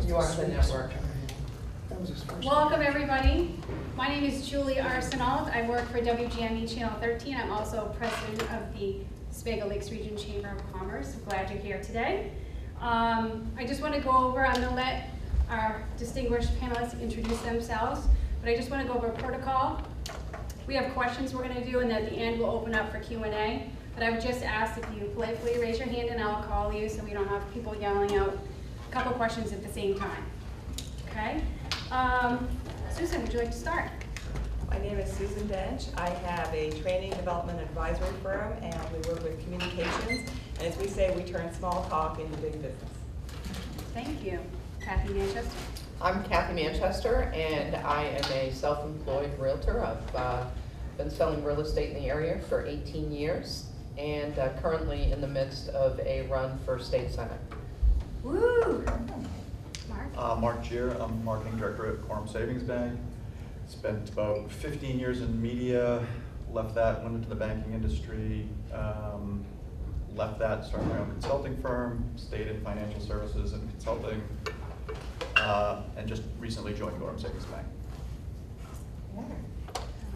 You are the network. Welcome, everybody. My name is Julie Arsenault. I work for WGME Channel 13. I'm also president of the Sebago Lakes Region Chamber of Commerce. I'm glad you're here today. I just want to go over, I'm going to let our distinguished panelists introduce themselves, but I just want to go over protocol. We have questions we're going to do, and at the end we'll open up for Q&A. But I would just ask if you politely raise your hand and I'll call you so we don't have people yelling out a couple questions at the same time. Okay? Susan, would you like to start? My name is Susan Dench. I have a training development advisory firm, and we work with communications. And as we say, we turn small talk into big business. Thank you. Kathy Manchester. I'm Kathy Manchester, and I am a self-employed realtor. I've been selling real estate in the area for 18 years, and currently in the midst of a run for state senate. Woo! Mark? Mark Gier, I'm marketing director at Quorum Savings Bank. Spent about 15 years in media, left that, went into the banking industry, left that, started my own consulting firm, stayed in financial services and consulting, and just recently joined Quorum Savings Bank.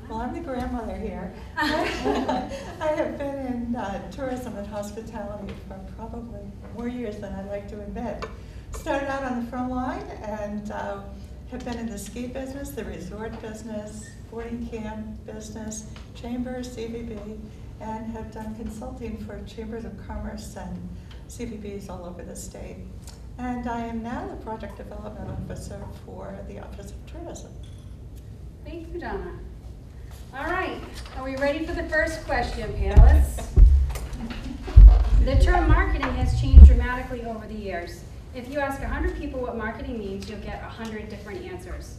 Well, I'm the grandmother here. I have been in tourism and hospitality for probably more years than I'd like to admit. Started out on the front line and have been in the ski business, the resort business, boarding camp business, chambers, CVB, and have done consulting for chambers of commerce and CVBs all over the state. And I am now the project development officer for the Office of Tourism. Thank you, Donna. All right, are we ready for the first question, panelists? The term marketing has changed dramatically over the years. If you ask 100 people what marketing means, you'll get 100 different answers.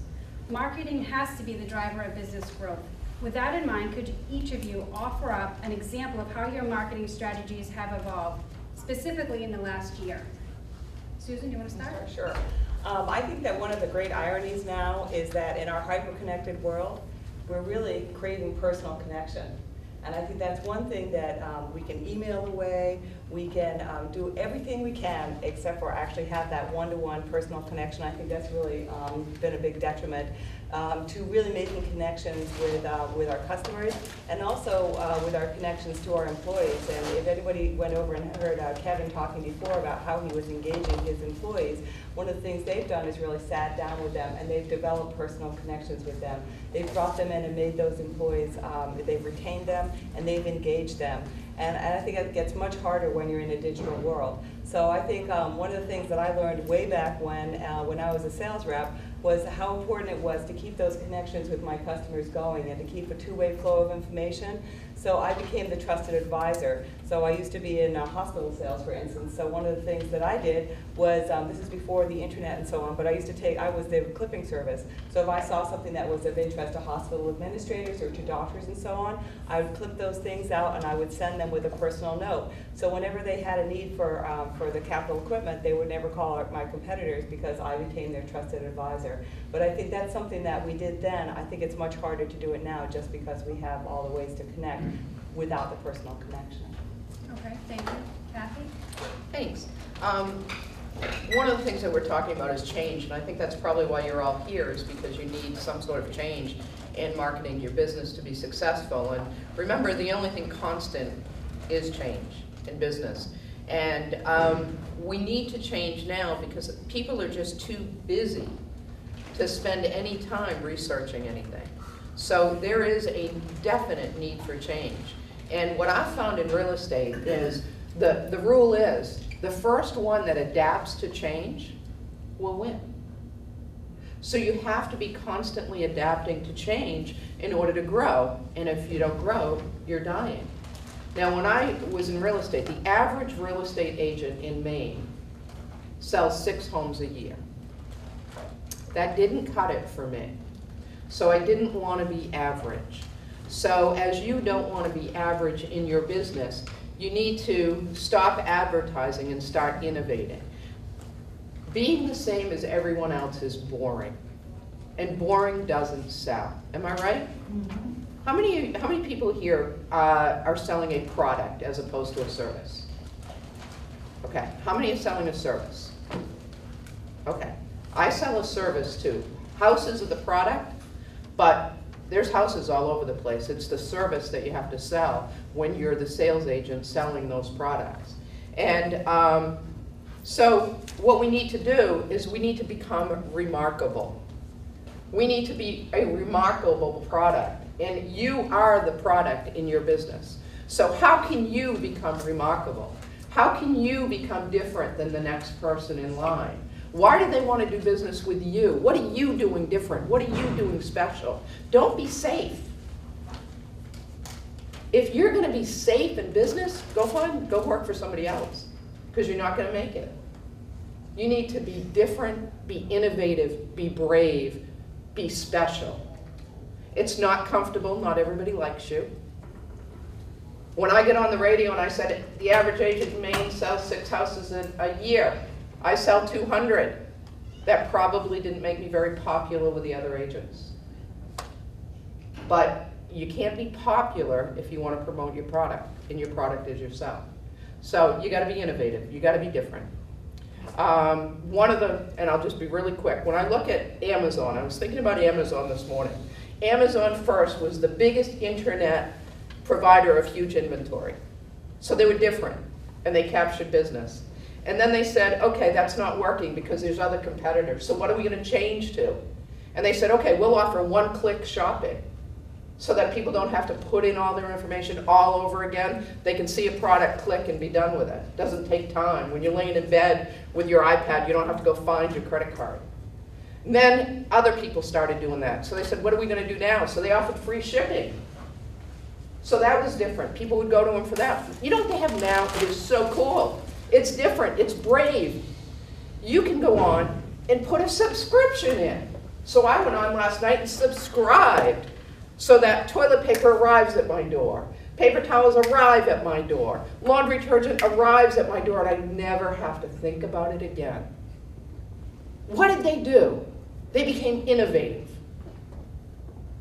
Marketing has to be the driver of business growth. With that in mind, could each of you offer up an example of how your marketing strategies have evolved, specifically in the last year? Susan, you want to start? Sure. I think that one of the great ironies now is that in our hyper-connected world, we're really craving personal connection. And I think that's one thing that we can email away, we can do everything we can except for actually have that one-to-one personal connection. I think that's really been a big detriment to really making connections with our customers and also with our connections to our employees. And if anybody went over and heard Kevin talking before about how he was engaging his employees, one of the things they've done is really sat down with them and they've developed personal connections with them. They've brought them in and made those employees, they've retained them and they've engaged them. And I think it gets much harder when you're in a digital world. So I think one of the things that I learned way back when I was a sales rep was how important it was to keep those connections with my customers going and to keep a two-way flow of information. So I became the trusted advisor. So I used to be in hospital sales, for instance. So one of the things that I did was, this is before the internet and so on, but I was the clipping service. So if I saw something that was of interest to hospital administrators or to doctors and so on, I would clip those things out and I would send them with a personal note. So whenever they had a need for the capital equipment, they would never call my competitors because I became their trusted advisor. But I think that's something that we did then. I think it's much harder to do it now just because we have all the ways to connect without the personal connection. Okay, thank you. Kathy? Thanks. One of the things that we're talking about is change, and I think that's probably why you're all here, is because you need some sort of change in marketing your business to be successful. And remember, the only thing constant is change in business. And we need to change now because people are just too busy to spend any time researching anything. So there is a definite need for change. And what I've found in real estate is the rule is the first one that adapts to change will win. So you have to be constantly adapting to change in order to grow. And if you don't grow, you're dying. Now, when I was in real estate, the average real estate agent in Maine sells 6 homes a year. That didn't cut it for me. So I didn't want to be average. So as you don't want to be average in your business, you need to stop advertising and start innovating. Being the same as everyone else is boring. And boring doesn't sell. Am I right? Mm-hmm. How many people here are selling a product as opposed to a service? Okay. How many are selling a service? Okay. I sell a service too. Houses are the product, but there's houses all over the place. It's the service that you have to sell when you're the sales agent selling those products. And so what we need to do is we need to become remarkable. We need to be a remarkable product, and you are the product in your business. So how can you become remarkable? How can you become different than the next person in line? Why do they want to do business with you? What are you doing different? What are you doing special? Don't be safe. If you're going to be safe in business, go work for somebody else, because you're not going to make it. You need to be different, be innovative, be brave, be special. It's not comfortable. Not everybody likes you. When I get on the radio and I said the average agent in Maine sells 6 houses a year, I sell 200. That probably didn't make me very popular with the other agents. But you can't be popular if you want to promote your product, and your product is yourself. So you got to be innovative. You got to be different. And I'll just be really quick. When I look at Amazon, I was thinking about Amazon this morning. Amazon first was the biggest internet provider of huge inventory. So they were different, and they captured business. And then they said, okay, that's not working because there's other competitors. So what are we going to change to? And they said, okay, we'll offer one-click shopping so that people don't have to put in all their information all over again. They can see a product, click, and be done with it. It doesn't take time. When you're laying in bed with your iPad, you don't have to go find your credit card. And then other people started doing that. So they said, what are we going to do now? So they offered free shipping. So that was different. People would go to them for that. You know what they have now? It is so cool. It's different. It's brave. You can go on and put a subscription in. So I went on last night and subscribed so that toilet paper arrives at my door. Paper towels arrive at my door. Laundry detergent arrives at my door, and I never have to think about it again. What did they do? They became innovative.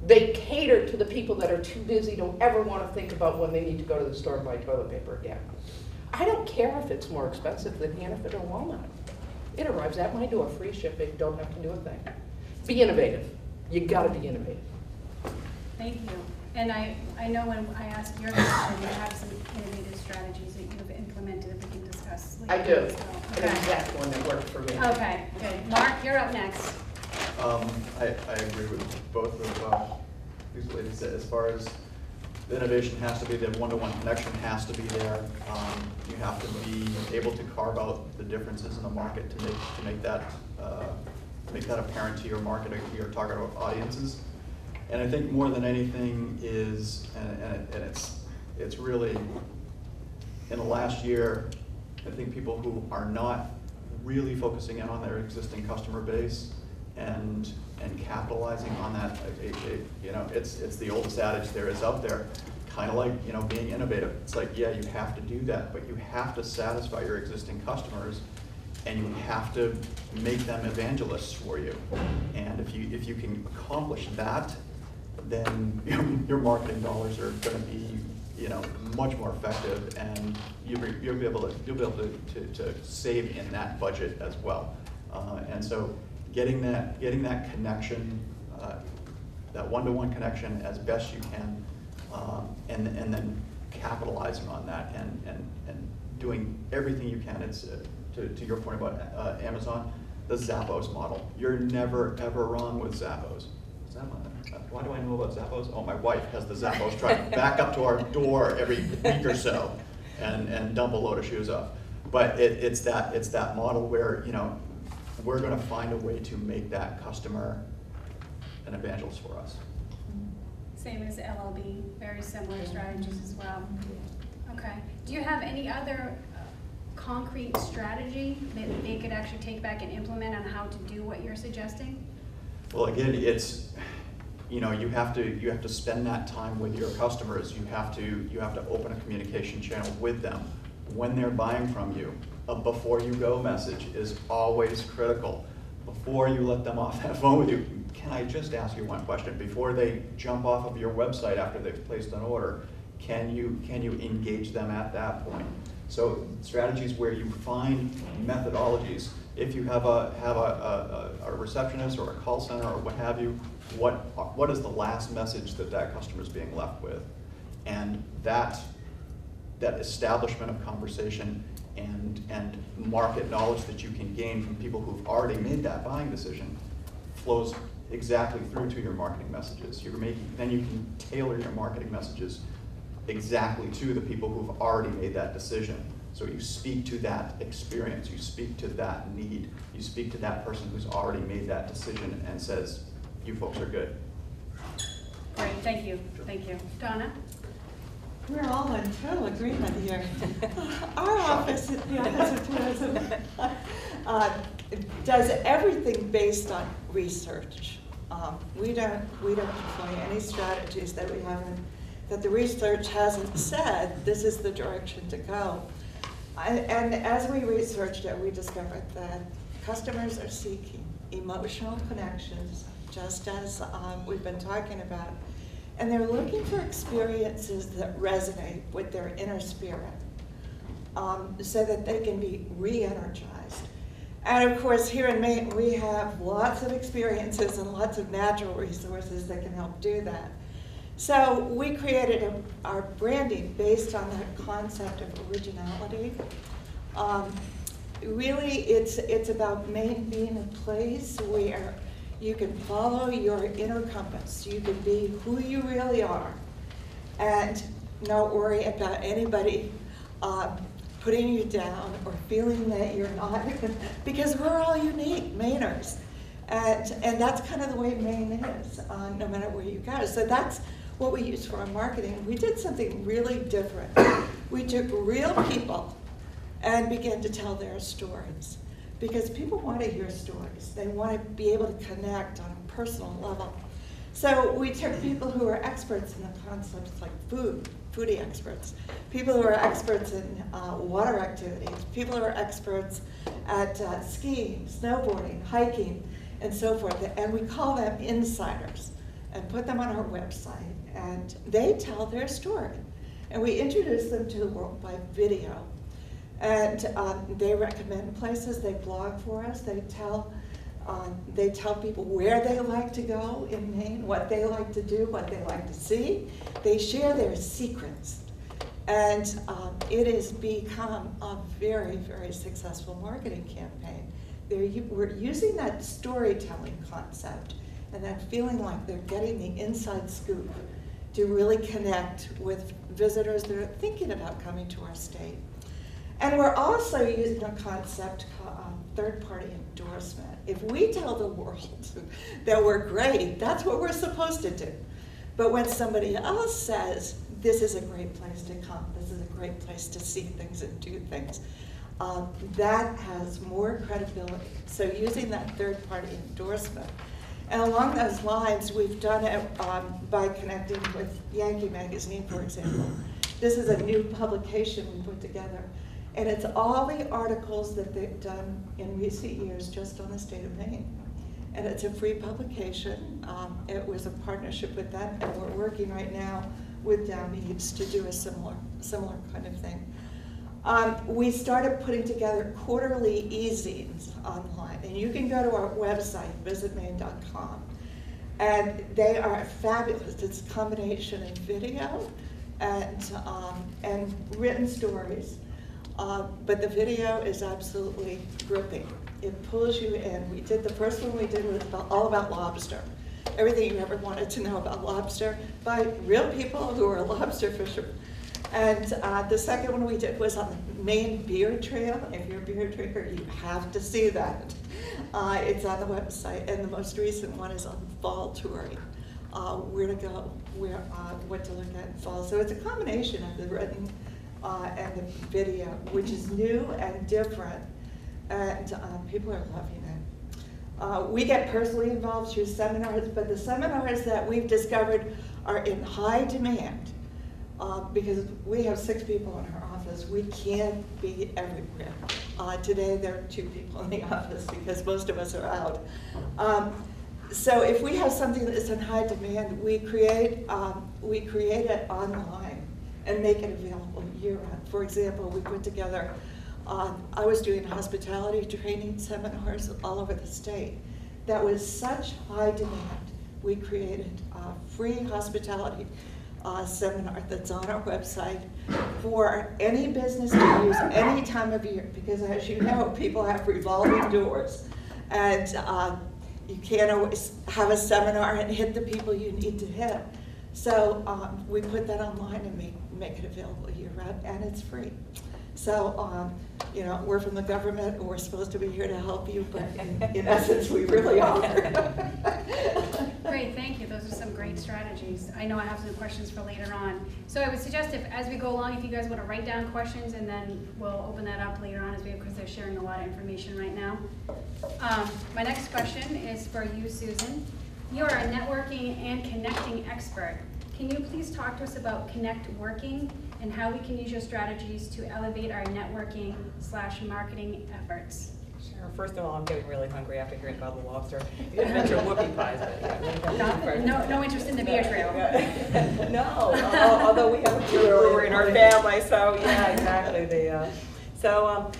They catered to the people that are too busy, don't ever want to think about when they need to go to the store and buy toilet paper again. I don't care if it's more expensive than Hannaford or Walmart. It arrives at my door, free shipping, don't have to do a thing. Be innovative. You gotta be innovative. Thank you. And I know when I asked your question, you have some innovative strategies that you've implemented that we can discuss later. I do. as well. An exact one that worked for me. Okay, good. Mark, you're up next. I agree with both of these ladies. As far as the innovation has to be, the one-to-one connection has to be there. You have to be able to carve out the differences in the market to make that apparent to your market or your target audiences. And I think more than anything is, and it's really, in the last year, I think people who are not really focusing in on their existing customer base and capitalizing on that, it's the oldest adage there is out there, kind of like, being innovative. It's like, yeah, you have to do that, but you have to satisfy your existing customers, and you have to make them evangelists for you. And if you can accomplish that, then your marketing dollars are going to be, much more effective, and you'll be able to save in that budget as well. And so getting that connection, that one-to-one connection as best you can, and then capitalizing on that and doing everything you can. It's to your point about Amazon, the Zappos model. You're never ever wrong with Zappos. Why do I know about Zappos? Oh, my wife has the Zappos truck back up to our door every week or so, and dump a load of shoes off. But it's that model where we're going to find a way to make that customer an evangelist for us. Same as LLB, very similar strategies as well. Okay. Do you have any other concrete strategy that they could actually take back and implement on how to do what you're suggesting? Well, again, it's you have to spend that time with your customers. You have to open a communication channel with them when they're buying from you. A before you go message is always critical. Before you let them off that phone with you, can I just ask you one question? Before they jump off of your website after they've placed an order, can you engage them at that point? So strategies where you find methodologies. If you have a receptionist or a call center or what have you, what is the last message that customer is being left with? And that establishment of conversation and market knowledge that you can gain from people who've already made that buying decision flows exactly through to your marketing messages. Then you can tailor your marketing messages exactly to the people who've already made that decision. So you speak to that experience, you speak to that need, you speak to that person who's already made that decision and says, you folks are good. Great, thank you, thank you. Donna? We're all in total agreement here. Our office, the Office of Tourism, does everything based on research. We don't employ any strategies that the research hasn't said this is the direction to go. And as we researched it, we discovered that customers are seeking emotional connections, just as we've been talking about. And they're looking for experiences that resonate with their inner spirit, so that they can be re-energized. And of course, here in Maine, we have lots of experiences and lots of natural resources that can help do that. So we created our branding based on that concept of originality. Really, it's about Maine being a place where you can follow your inner compass. You can be who you really are and not worry about anybody putting you down or feeling that you're not, because we're all unique Mainers. And that's kind of the way Maine is, no matter where you go. So that's what we use for our marketing. We did something really different. We took real people and began to tell their stories, because people want to hear stories. They want to be able to connect on a personal level. So we took people who are experts in the concepts like foodie experts, people who are experts in water activities, people who are experts at skiing, snowboarding, hiking, and so forth. And we call them insiders and put them on our website, and they tell their story. And we introduce them to the world by video. And they recommend places, they blog for us, they tell people where they like to go in Maine, what they like to do, what they like to see. They share their secrets. And it has become a very, very successful marketing campaign. We're using that storytelling concept and that feeling like they're getting the inside scoop to really connect with visitors that are thinking about coming to our state. And we're also using a concept called third-party endorsement. If we tell the world that we're great, that's what we're supposed to do. But when somebody else says, this is a great place to come, this is a great place to see things and do things, that has more credibility. So using that third-party endorsement. And along those lines, we've done it by connecting with Yankee Magazine, for example. This is a new publication we put together. And it's all the articles that they've done in recent years just on the state of Maine. And it's a free publication. It was a partnership with them, and we're working right now with Down East to do a similar kind of thing. We started putting together quarterly e-zines online, and you can go to our website, visitmaine.com, and they are fabulous. It's a combination of video and written stories. But the video is absolutely gripping. It pulls you in. The first one we did was all about lobster. Everything you ever wanted to know about lobster by real people who are lobster fishermen. And the second one we did was on the Maine Beer Trail. If you're a beer drinker, you have to see that. It's on the website. And the most recent one is on fall touring. Where to go, what to look at in fall. So it's a combination of the written and the video, which is new and different, and people are loving it. We get personally involved through seminars, but the seminars that we've discovered are in high demand because we have 6 people in our office. We can't be everywhere. Today there are 2 people in the office because most of us are out. So if we have something that is in high demand, we create it online and make it available year-round. For example, we put together, I was doing hospitality training seminars all over the state. That was such high demand. We created a free hospitality seminar that's on our website for any business to use any time of year, because as you know, people have revolving doors, and you can't always have a seminar and hit the people you need to hit. So we put that online and make it available year-round, and it's free. So, you know, we're from the government, and we're supposed to be here to help you, but in essence, we really are. Great, thank you. Those are some great strategies. I know I have some questions for later on. So I would suggest as we go along, if you guys want to write down questions, and then we'll open that up later on because they're sharing a lot of information right now. My next question is for you, Susan. You're a networking and connecting expert. Can you please talk to us about Connect Working and how we can use your strategies to elevate our networking/marketing efforts? Sure. First of all, I'm getting really hungry after hearing about the lobster. You didn't mention whoopie pies, but No interest in the beer trail. No, although we have a beer brewer in our family, so yeah, exactly. So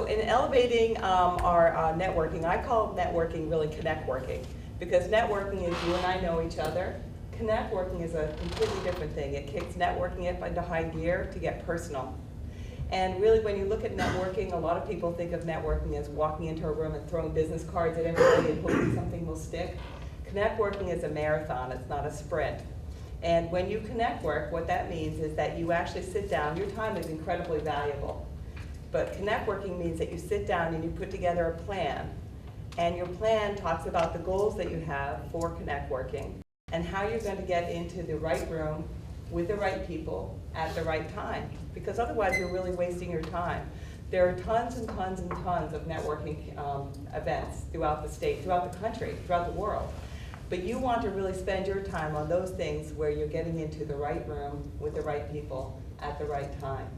in elevating our networking, I call networking really connect working, because networking is you and I know each other. Connect working is a completely different thing. It kicks networking up into high gear to get personal. And really, when you look at networking, a lot of people think of networking as walking into a room and throwing business cards at everybody and hoping something will stick. Connect working is a marathon, it's not a sprint. And when you connect work, what that means is that you actually sit down. Your time is incredibly valuable. But connect working means that you sit down and you put together a plan. And your plan talks about the goals that you have for connect working and how you're going to get into the right room with the right people at the right time, because otherwise you're really wasting your time. There are tons and tons and tons of networking events throughout the state, throughout the country, throughout the world. But you want to really spend your time on those things where you're getting into the right room with the right people at the right time.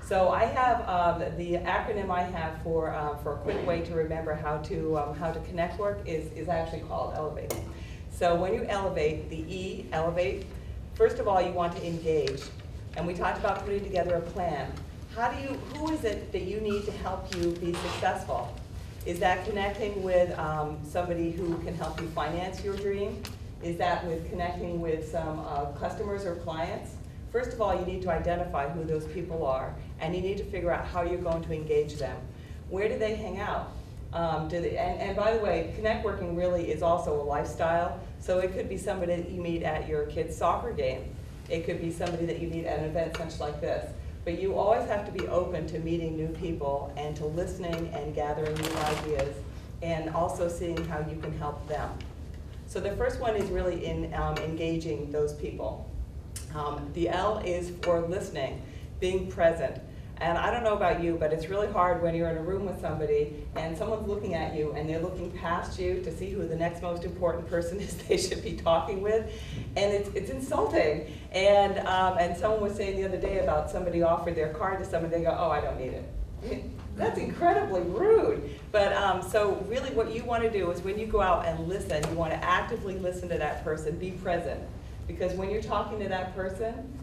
So I have the acronym I have for a quick way to remember how to connect work is actually called Elevate. So when you elevate, the E, elevate, first of all, you want to engage. And we talked about putting together a plan. Who is it that you need to help you be successful? Is that connecting with somebody who can help you finance your dream? Is that with connecting with some customers or clients? First of all, you need to identify who those people are, and you need to figure out how you're going to engage them. Where do they hang out? And by the way, connect working really is also a lifestyle. So it could be somebody that you meet at your kid's soccer game. It could be somebody that you meet at an event such like this. But you always have to be open to meeting new people and to listening and gathering new ideas and also seeing how you can help them. So the first one is really in engaging those people. The L is for listening, being present. And I don't know about you, but it's really hard when you're in a room with somebody and someone's looking at you and they're looking past you to see who the next most important person is they should be talking with. And it's insulting. And someone was saying the other day about somebody offered their card to someone, they go, oh, I don't need it. That's incredibly rude. But so really what you want to do is when you go out and listen, you want to actively listen to that person, be present. Because when you're talking to that person,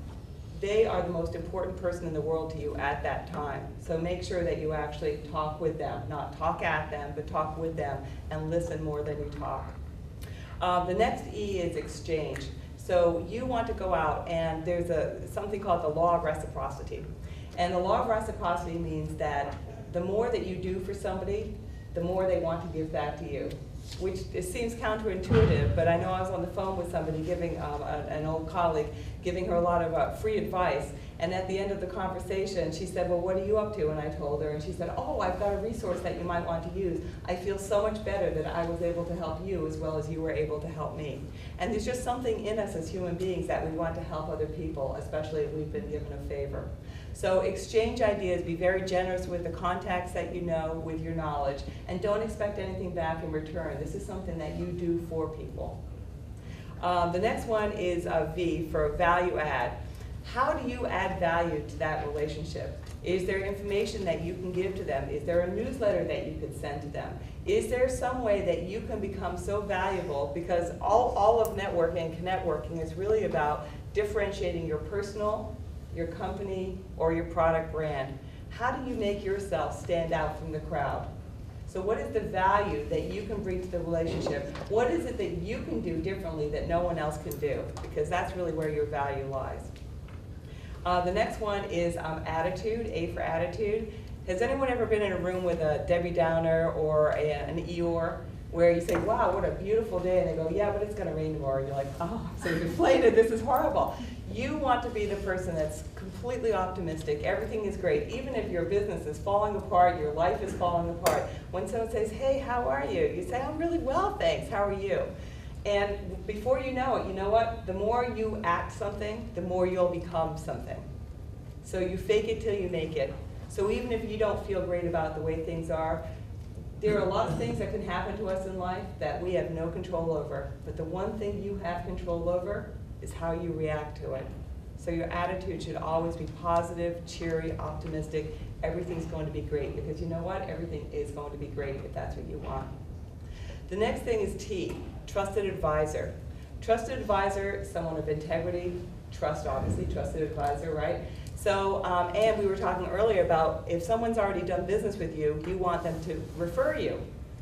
they are the most important person in the world to you at that time. So make sure that you actually talk with them, not talk at them, but talk with them and listen more than you talk. The next E is exchange. So you want to go out and there's something called the law of reciprocity. And the law of reciprocity means that the more that you do for somebody, the more they want to give back to you. Which it seems counterintuitive, but I know I was on the phone with somebody giving, an old colleague, giving her a lot of free advice. And at the end of the conversation, she said, well, what are you up to? And I told her, and she said, oh, I've got a resource that you might want to use. I feel so much better that I was able to help you as well as you were able to help me. And there's just something in us as human beings that we want to help other people, especially if we've been given a favor. So exchange ideas, be very generous with the contacts that you know, with your knowledge, and don't expect anything back in return. This is something that you do for people. The next one is V for value add. How do you add value to that relationship? Is there information that you can give to them? Is there a newsletter that you could send to them? Is there some way that you can become so valuable? Because all of networking and connect working is really about differentiating your personal your company, or your product brand, how do you make yourself stand out from the crowd? So what is the value that you can bring to the relationship? What is it that you can do differently that no one else can do? Because that's really where your value lies. The next one is attitude, A for attitude. Has anyone ever been in a room with a Debbie Downer or an Eeyore where you say, wow, what a beautiful day, and they go, yeah, but it's gonna rain tomorrow, and you're like, oh, I'm so deflated, this is horrible. You want to be the person that's completely optimistic, everything is great, even if your business is falling apart, your life is falling apart. When someone says, hey, how are you? You say, I'm really well, thanks, how are you? And before you know it, you know what? The more you act something, the more you'll become something. So you fake it till you make it. So even if you don't feel great about the way things are, there are a lot of things that can happen to us in life that we have no control over. But the one thing you have control over is how you react to it. So your attitude should always be positive, cheery, optimistic. Everything's going to be great, because you know what? Everything is going to be great if that's what you want. The next thing is T, trusted advisor. Trusted advisor, someone of integrity, trust obviously, trusted advisor, right? So, and we were talking earlier about if someone's already done business with you, you want them to refer you.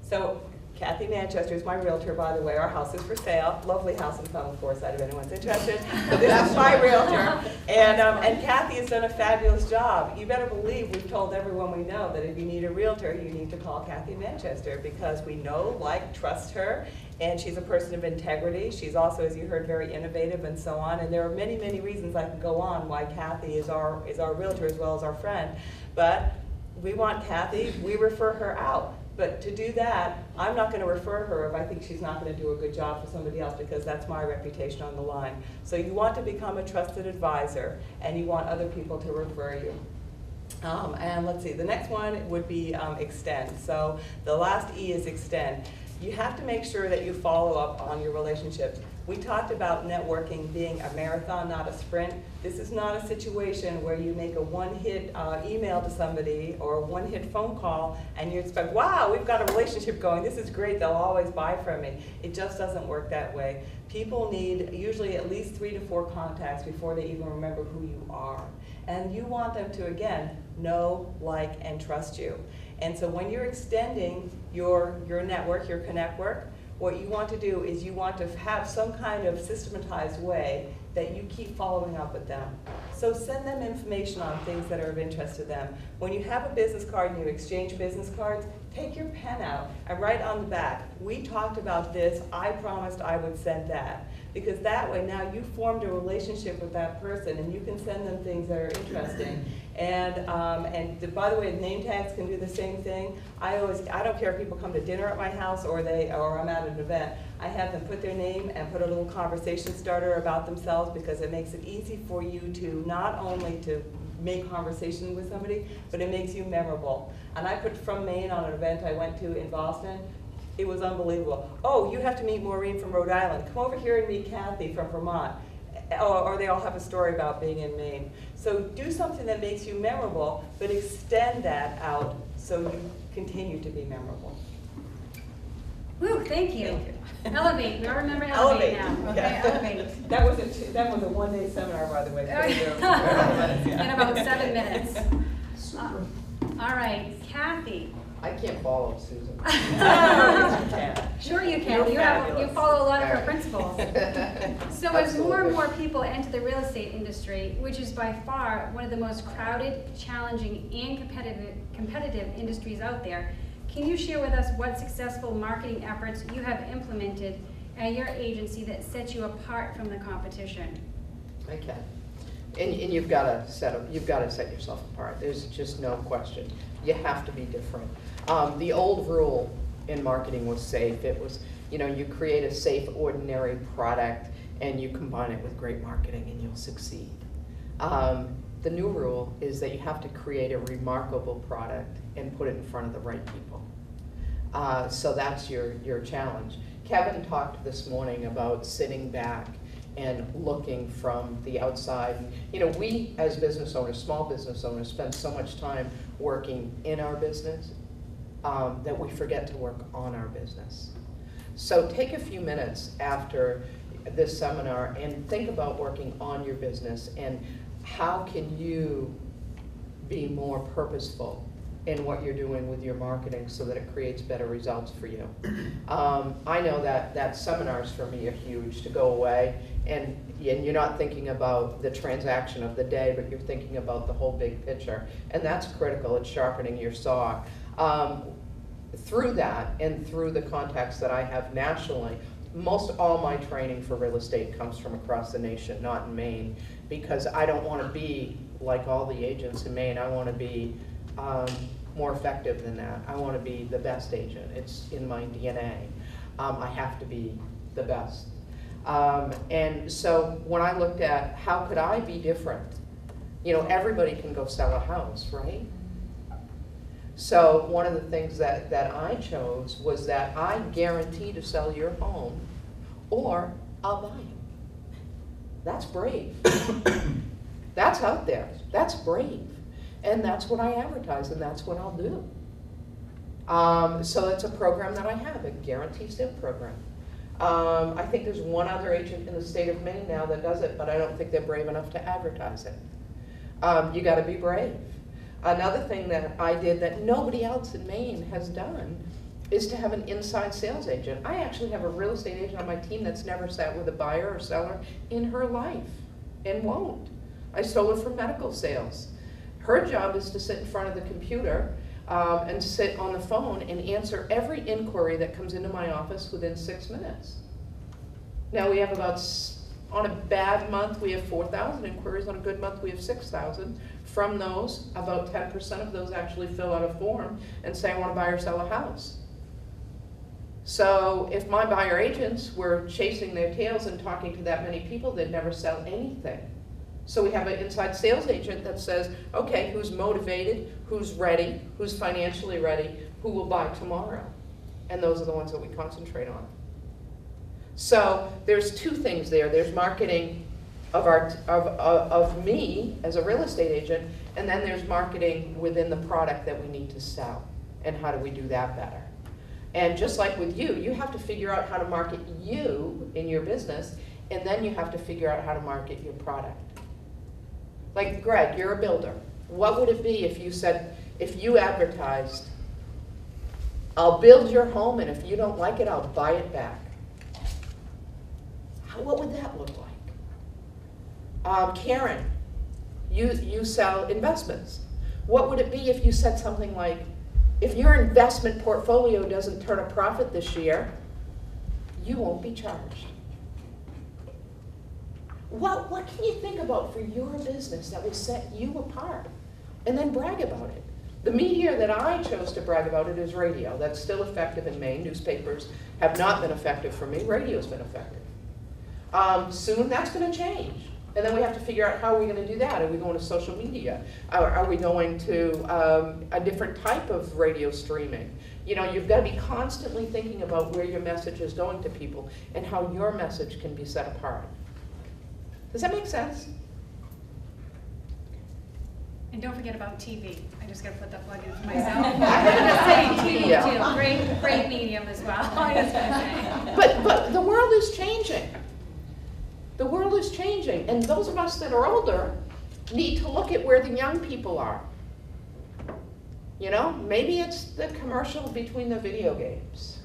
So Kathy Manchester is my realtor, by the way. Our house is for sale. Lovely house in Funnel Foresight if anyone's interested. But this is my realtor. And Kathy has done a fabulous job. You better believe we've told everyone we know that if you need a realtor, you need to call Kathy Manchester, because we know, like, trust her. And she's a person of integrity. She's also, as you heard, very innovative and so on. And there are many, many reasons I can go on why Kathy is our realtor as well as our friend. But we want Kathy, we refer her out. But to do that, I'm not going to refer her if I think she's not going to do a good job for somebody else, because that's my reputation on the line. So you want to become a trusted advisor, and you want other people to refer you. And let's see, the next one would be extend. So the last E is extend. You have to make sure that you follow up on your relationships. We talked about networking being a marathon, not a sprint. This is not a situation where you make a one-hit email to somebody or a one-hit phone call and you expect, wow, we've got a relationship going, this is great, they'll always buy from me. It just doesn't work that way. People need usually at least 3 to 4 contacts before they even remember who you are. And you want them to, again, know, like, and trust you. And so when you're extending your network, your connect work, what you want to do is you want to have some kind of systematized way that you keep following up with them. So send them information on things that are of interest to them. When you have a business card and you exchange business cards, take your pen out and write on the back, we talked about this, I promised I would send that. Because that way now you've formed a relationship with that person and you can send them things that are interesting. And by the way, name tags can do the same thing. I don't care if people come to dinner at my house or I'm at an event. I have them put their name and put a little conversation starter about themselves, because it makes it easy for you to not only to make conversation with somebody, but it makes you memorable. And I put from Maine on an event I went to in Boston. It was unbelievable. Oh, you have to meet Maureen from Rhode Island. Come over here and meet Kathy from Vermont. Or they all have a story about being in Maine. So do something that makes you memorable, but extend that out so you continue to be memorable. Woo, thank you. Thank you. Elevate, we all remember Elevate now. Okay, Yeah. Elevate. That was a one-day seminar, by the way. In about 7 minutes. All right, Kathy. I can't follow Susan. Sure you You're can. You fabulous. follow a lot of her All right. principles. So as more and more people enter the real estate industry, which is by far one of the most crowded, challenging, and competitive industries out there, can you share with us what successful marketing efforts you have implemented at your agency that set you apart from the competition? I can. And you've got to set yourself apart. There's just no question. You have to be different. The old rule in marketing was safe. It was, you create a safe, ordinary product and you combine it with great marketing and you'll succeed. The new rule is that you have to create a remarkable product and put it in front of the right people. So that's your challenge. Kevin talked this morning about sitting back and looking from the outside. We as business owners, small business owners, spend so much time working in our business that we forget to work on our business. So take a few minutes after this seminar and think about working on your business and how can you be more purposeful in what you're doing with your marketing so that it creates better results for you? I know that seminars for me are huge, to go away and you're not thinking about the transaction of the day, but you're thinking about the whole big picture. And that's critical. It's sharpening your saw. Through that and through the contacts that I have nationally, most all my training for real estate comes from across the nation, not in Maine, because I don't want to be like all the agents in Maine. I want to be more effective than that. I want to be the best agent. It's in my DNA. I have to be the best. And so when I looked at how could I be different, you know, everybody can go sell a house, right? So one of the things that I chose was that I guarantee to sell your home or I'll buy it. That's brave. That's out there. That's brave. And that's what I advertise, and that's what I'll do. So it's a program that I have, a guarantee sale program. I think there's one other agent in the state of Maine now that does it, but I don't think they're brave enough to advertise it. You got to be brave. Another thing that I did that nobody else in Maine has done is to have an inside sales agent. I actually have a real estate agent on my team that's never sat with a buyer or seller in her life and won't. I stole her from medical sales. Her job is to sit in front of the computer and sit on the phone and answer every inquiry that comes into my office within 6 minutes. Now we have about, on a bad month, we have 4,000 inquiries. On a good month, we have 6,000. From those, about 10% of those actually fill out a form and say, I want to buy or sell a house. So if my buyer agents were chasing their tails and talking to that many people, they'd never sell anything. So we have an inside sales agent that says, okay, who's motivated, who's ready, who's financially ready, who will buy tomorrow? And those are the ones that we concentrate on. So there's two things there. There's marketing of me as a real estate agent, and then there's marketing within the product that we need to sell. And how do we do that better? And just like with you, you have to figure out how to market you in your business, and then you have to figure out how to market your product. Like Greg, you're a builder. What would it be if you said, if you advertised, I'll build your home, and if you don't like it, I'll buy it back? What would that look like? Karen, you sell investments. What would it be if you said something like, if your investment portfolio doesn't turn a profit this year, you won't be charged? What can you think about for your business that will set you apart? And then brag about it. The media that I chose to brag about it is radio. That's still effective in Maine. Newspapers have not been effective for me. Radio's been effective. Soon that's going to change. And then we have to figure out how are we going to do that. Are we going to social media? Are we going to a different type of radio streaming? You know, you've got to be constantly thinking about where your message is going to people and how your message can be set apart. Does that make sense? And don't forget about TV. I just got to put the plug in for myself. I'm just saying TV too. Great medium as well. I just got to say. But the world is changing. The world is changing, and those of us that are older need to look at where the young people are. You know, maybe it's the commercial between the video games.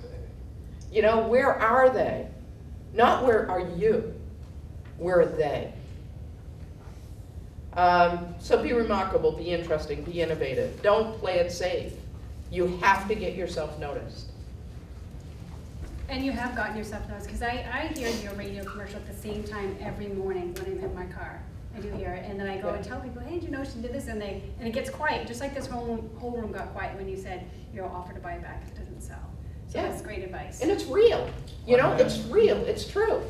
You know, where are they? Not where are you, where are they? So be remarkable, be interesting, be innovative. Don't play it safe. You have to get yourself noticed. And you have gotten yourself noticed, because I hear your radio commercial at the same time every morning when I'm in my car. I do hear it, and then I go and tell people, hey, did you know she did this? And it gets quiet, just like this whole room got quiet when you said you'll offer to buy it back if it doesn't sell. So that's great advice. And it's real, you know, it's real, it's true.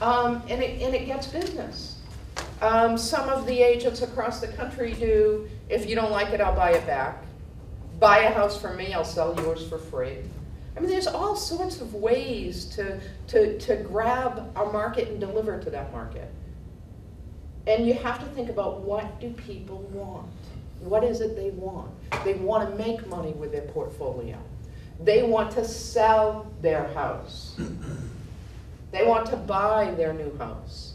And it gets business. Some of the agents across the country do, if you don't like it, I'll buy it back. Buy a house from me, I'll sell yours for free. I mean, there's all sorts of ways to grab our market and deliver to that market. And you have to think about, what do people want? What is it they want? They want to make money with their portfolio. They want to sell their house. They want to buy their new house.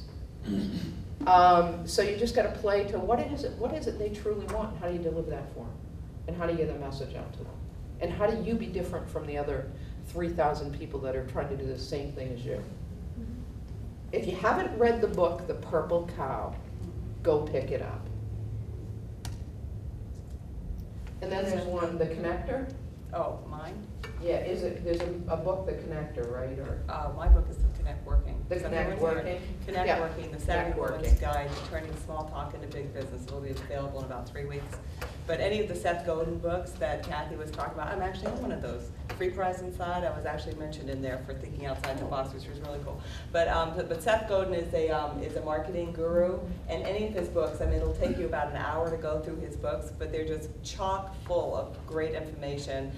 So you just gotta play to what is it they truly want, and how do you deliver that for them? And how do you get that message out to them? And how do you be different from the other 3,000 people that are trying to do the same thing as you? If you haven't read the book, The Purple Cow, go pick it up. And then there's one, The Connector. Oh, mine? Yeah, there's a book, The Connector, right? Or My book is The Connect Working. The Connect Working? Connect Yeah. Working, the Connect Savvy Woman's Working. Guide to Turning Small Talk into Big Business. It'll be available in about 3 weeks. But any of the Seth Godin books that Kathy was talking about, I'm actually on one of those. Free Prize Inside, I was actually mentioned in there for thinking outside the box, which was really cool. But Seth Godin is a marketing guru, and any of his books, I mean, it'll take you about an hour to go through his books, but they're just chock full of great information.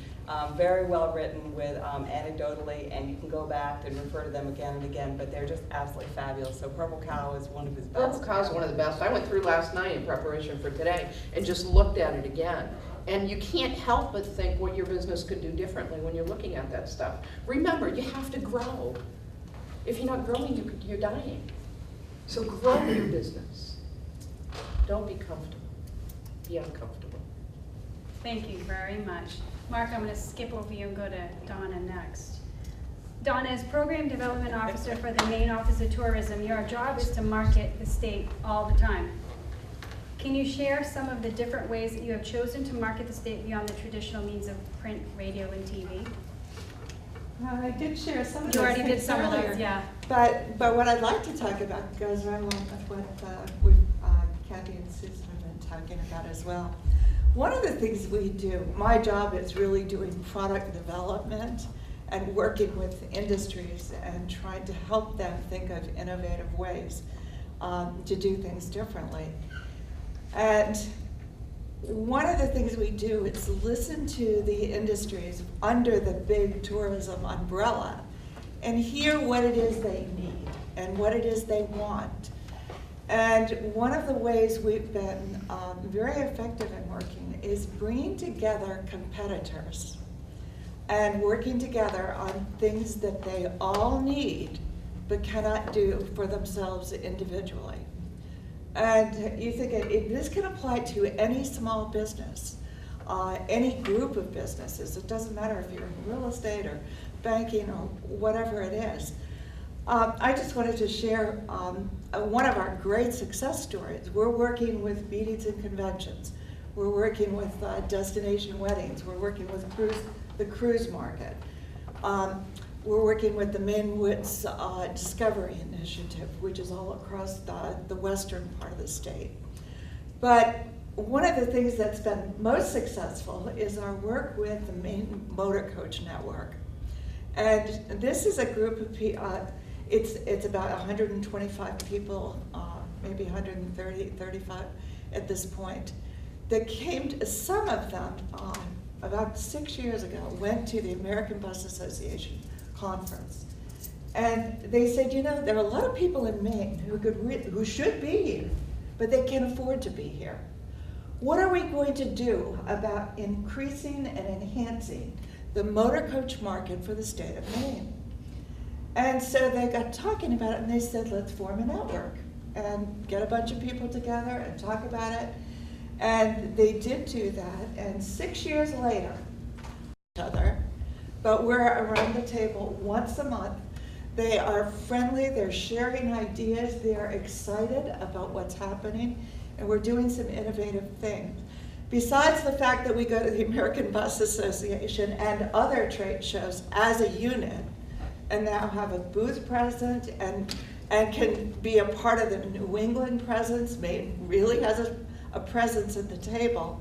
Very well written with anecdotally, and you can go back and refer to them again and again, but they're just absolutely fabulous. So Purple Cow is one of his best. Purple Cow is one of the best. I went through last night in preparation for today and just looked at it again. And you can't help but think what your business could do differently when you're looking at that stuff. Remember, you have to grow. If you're not growing, you're dying. So grow your business. Don't be comfortable. Be uncomfortable. Thank you very much. Mark, I'm going to skip over you and go to Donna next. Donna is Program Development Officer for the Maine Office of Tourism. Your job is to market the state all the time. Can you share some of the different ways that you have chosen to market the state beyond the traditional means of print, radio, and TV? I did share some of You those already did things some of earlier. those, yeah. But what I'd like to talk about goes right along with what Kathy and Susan have been talking about as well. One of the things we do, my job is really doing product development and working with industries and trying to help them think of innovative ways to do things differently. And one of the things we do is listen to the industries under the big tourism umbrella and hear what it is they need and what it is they want. And one of the ways we've been very effective in working is bringing together competitors and working together on things that they all need but cannot do for themselves individually. And you think this can apply to any small business, any group of businesses. It doesn't matter if you're in real estate or banking or whatever it is. I just wanted to share one of our great success stories. We're working with meetings and conventions. We're working with destination weddings. We're working with the cruise market. We're working with the Maine Woods Discovery Initiative, which is all across the western part of the state. But one of the things that's been most successful is our work with the Maine Motor Coach Network. And this is a group of people, it's about 125 people, maybe 130, 35 at this point, that came to, some of them about 6 years ago, went to the American Bus Association conference. And they said, you know, there are a lot of people in Maine who should be here, but they can't afford to be here. What are we going to do about increasing and enhancing the motor coach market for the state of Maine? And so they got talking about it and they said, let's form a network and get a bunch of people together and talk about it. And they did do that, and 6 years later, each other, but we're around the table once a month. They are friendly, they're sharing ideas, they're excited about what's happening, and we're doing some innovative things. Besides the fact that we go to the American Bus Association and other trade shows as a unit, and now have a booth present and can be a part of the New England presence, Maine really has a presence at the table.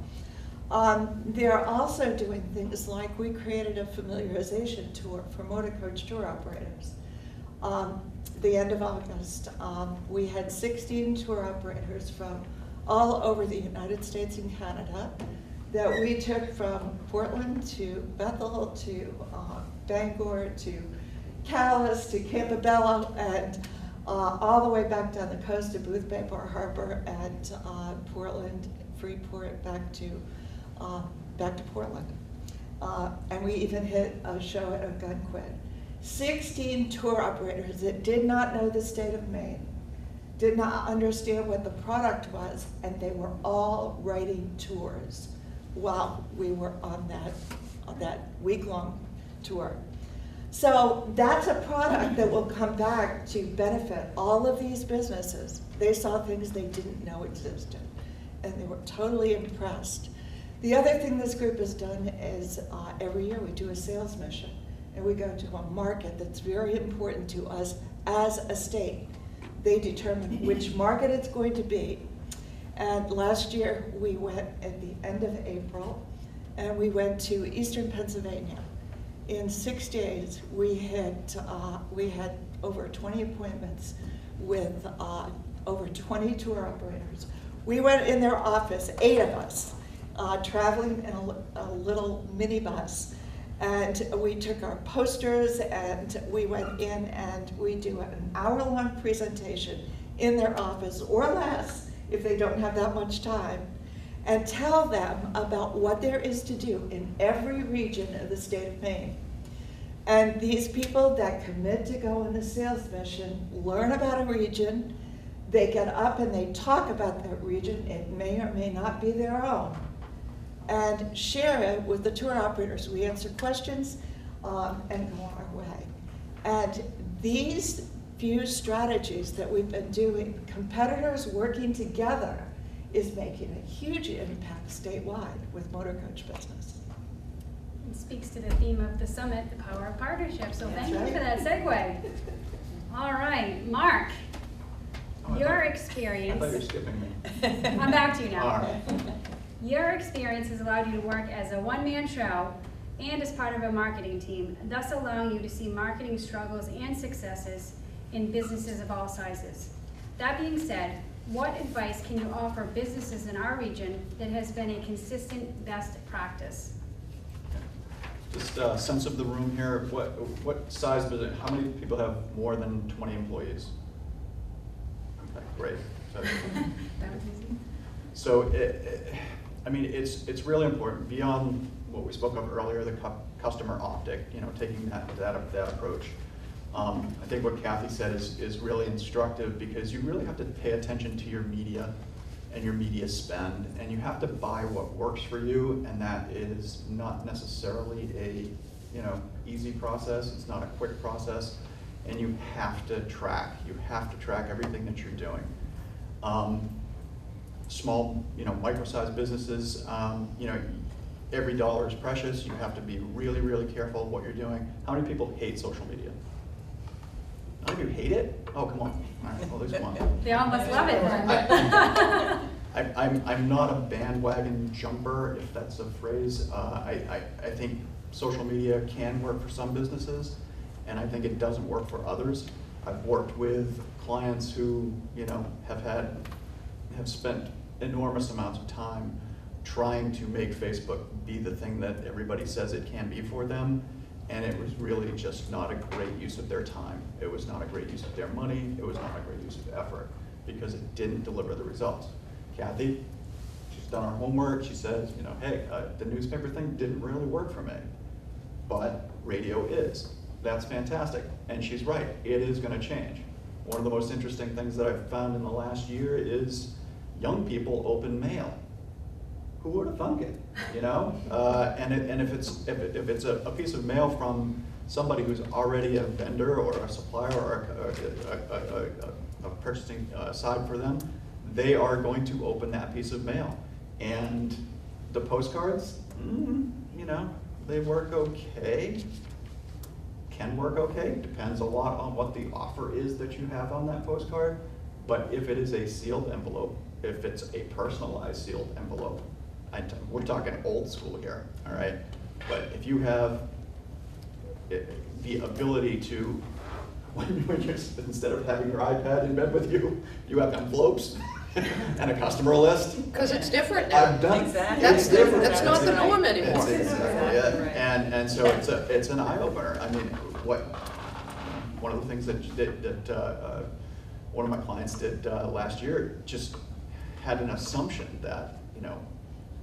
They're also doing things like we created a familiarization tour for motor coach tour operators. The end of August, we had 16 tour operators from all over the United States and Canada that we took from Portland to Bethel to Bangor to Calais to Campobello and all the way back down the coast to Boothbay Bar Harbor and Portland, Freeport, back to Portland. And we even hit a show at Ogunquit. 16 tour operators that did not know the state of Maine did not understand what the product was, and they were all writing tours while we were on that week-long tour. So that's a product that will come back to benefit all of these businesses. They saw things they didn't know existed, and they were totally impressed. The other thing this group has done is every year we do a sales mission, and we go to a market that's very important to us as a state. They determine which market it's going to be. And last year we went at the end of April, and we went to Eastern Pennsylvania. In 6 days, we had over 20 appointments with over 20 tour operators. We went in their office, 8 of us, traveling in a little minibus. And we took our posters and we went in and we do an hour-long presentation in their office, or less if they don't have that much time, and tell them about what there is to do in every region of the state of Maine. And these people that commit to go on the sales mission learn about a region, they get up and they talk about that region, it may or may not be their own, and share it with the tour operators. We answer questions and go on our way. And these few strategies that we've been doing, competitors working together, is making a huge impact statewide with motor coach business. It speaks to the theme of the summit, the power of partnership. So That's thank you right. for that segue. All right, Mark, your experience. I thought you were skipping me. I'm back to you now. All right. Your experience has allowed you to work as a one-man show and as part of a marketing team, thus allowing you to see marketing struggles and successes in businesses of all sizes. That being said, what advice can you offer businesses in our region that has been a consistent best practice? Just a sense of the room here. What size business? How many people have more than 20 employees? Okay, great. That was easy. So, I mean, it's really important beyond what we spoke of earlier, the customer optic. You know, taking that approach. I think what Kathy said is really instructive, because you really have to pay attention to your media and your media spend, and you have to buy what works for you, and that is not necessarily a easy process. It's not a quick process, and you have to track. You have to track everything that you're doing. Small, micro-sized businesses, every dollar is precious. You have to be really, really careful of what you're doing. How many people hate social media? None of you hate it? Oh, come on. All right, well, there's one. They all must love it then. I'm not a bandwagon jumper, if that's a phrase. I think social media can work for some businesses, and I think it doesn't work for others. I've worked with clients who, have spent enormous amounts of time trying to make Facebook be the thing that everybody says it can be for them, and it was really just not a great use of their time. It was not a great use of their money. It was not a great use of effort, because it didn't deliver the results. Kathy, she's done her homework. She says, hey, the newspaper thing didn't really work for me, but radio is. That's fantastic, and she's right. It is going to change. One of the most interesting things that I've found in the last year is young people open mail. Who would have thunk it? And if it's a piece of mail from somebody who's already a vendor or a supplier or a purchasing side for them, they are going to open that piece of mail. And the postcards, they work okay. Can work okay. Depends a lot on what the offer is that you have on that postcard. But if it is a sealed envelope, if it's a personalized sealed envelope, we're talking old school here, all right? But if you have the ability to, when you're, instead of having your iPad in bed with you, you have envelopes and a customer list. Because it's different now. I've done Exactly. That's different. that's not the norm anymore. That's exactly it. Right. And so it's an eye opener. I mean, one of the things that one of my clients did last year, just had an assumption that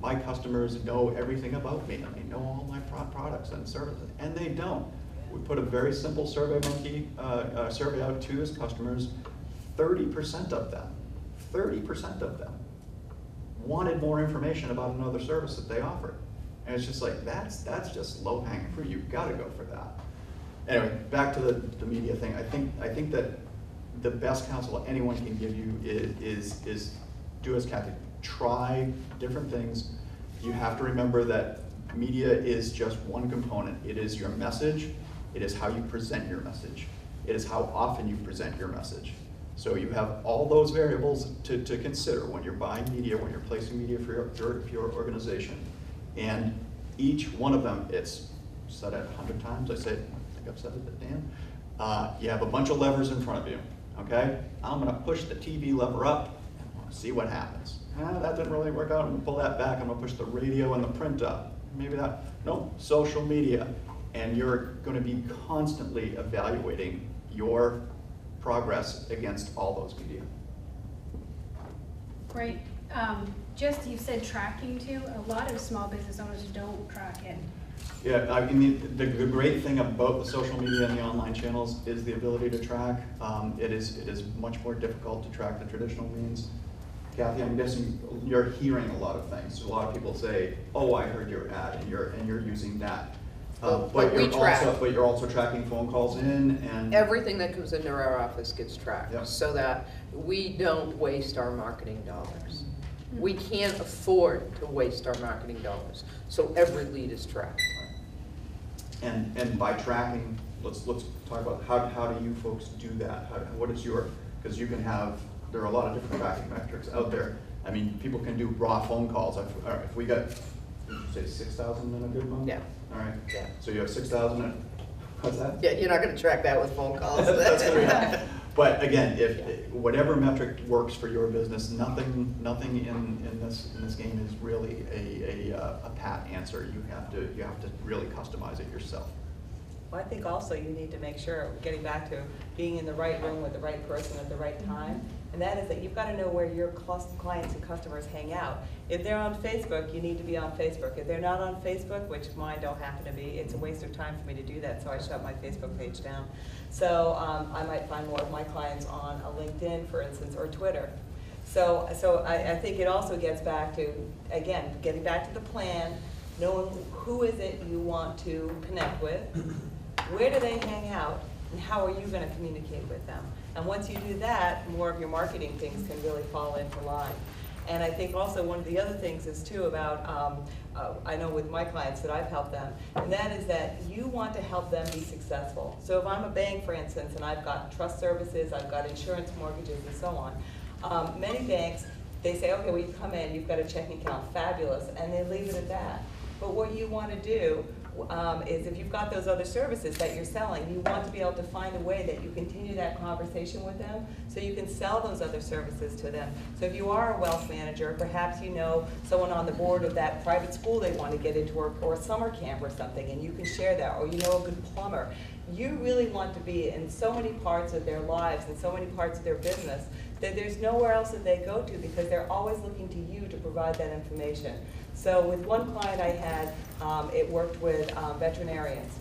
my customers know everything about me and they know all my products and services, and they don't. We put a very simple survey out to his customers 30% of them wanted more information about another service that they offered. And it's just like, that's just low hanging fruit. You've got to go for that. Anyway, back to the media thing. I think that the best counsel anyone can give you is do as Kathy, try different things. You have to remember that media is just one component. It is your message. It is how you present your message. It is how often you present your message. So you have all those variables to consider when you're buying media, when you're placing media for your organization. And each one of them, it's said it 100 times. I think I've said it to Dan. You have a bunch of levers in front of you, okay? I'm gonna push the TV lever up and see what happens. That didn't really work out. I'm gonna pull that back. I'm gonna push the radio and the print up. Maybe that, no, social media. And you're gonna be constantly evaluating your progress against all those media. Great. Just, you said tracking too. A lot of small business owners don't track it. Yeah, I mean, the great thing about the social media and the online channels is the ability to track. It is much more difficult to track the traditional means. Kathy, I'm guessing you're hearing a lot of things. A lot of people say, "Oh, I heard your ad, and you're using that." But you're also tracking phone calls in and everything that comes into our office gets tracked, Yep. so that we don't waste our marketing dollars. We can't afford to waste our marketing dollars, so every lead is tracked. And by tracking, let's talk about how do you folks do that? What is your, because you can have, there are a lot of different tracking metrics out there. I mean, people can do raw phone calls. If we got, did you say 6,000 in a good month? Yeah. All right. Yeah. So you have 6,000 and, what's that? Yeah, you're not gonna track that with phone calls. That's correct. But again, if whatever metric works for your business, nothing in this game is really a pat answer. You have to really customize it yourself. Well, I think also you need to make sure, getting back to being in the right room with the right person at the right time, and that is that you've got to know where your clients and customers hang out. If they're on Facebook, you need to be on Facebook. If they're not on Facebook, which mine don't happen to be, it's a waste of time for me to do that, so I shut my Facebook page down. So I might find more of my clients on a LinkedIn, for instance, or Twitter. So I think it also gets back to, again, getting back to the plan, knowing who is it you want to connect with, where do they hang out, and how are you going to communicate with them? And once you do that, more of your marketing things can really fall into line. And I think also one of the other things is too about, I know with my clients that I've helped them, and that is that you want to help them be successful. So if I'm a bank, for instance, and I've got trust services, I've got insurance, mortgages, and so on, many banks, they say, okay, well, you come in, you've got a checking account, fabulous, and they leave it at that. But what you want to do is if you've got those other services that you're selling, you want to be able to find a way that you continue that conversation with them so you can sell those other services to them. So if you are a wealth manager, perhaps you know someone on the board of that private school they want to get into, or a summer camp or something, and you can share that, or you know a good plumber. You really want to be in so many parts of their lives and so many parts of their business that there's nowhere else that they go to, because they're always looking to you to provide that information. So with one client I had, it worked with veterinarians.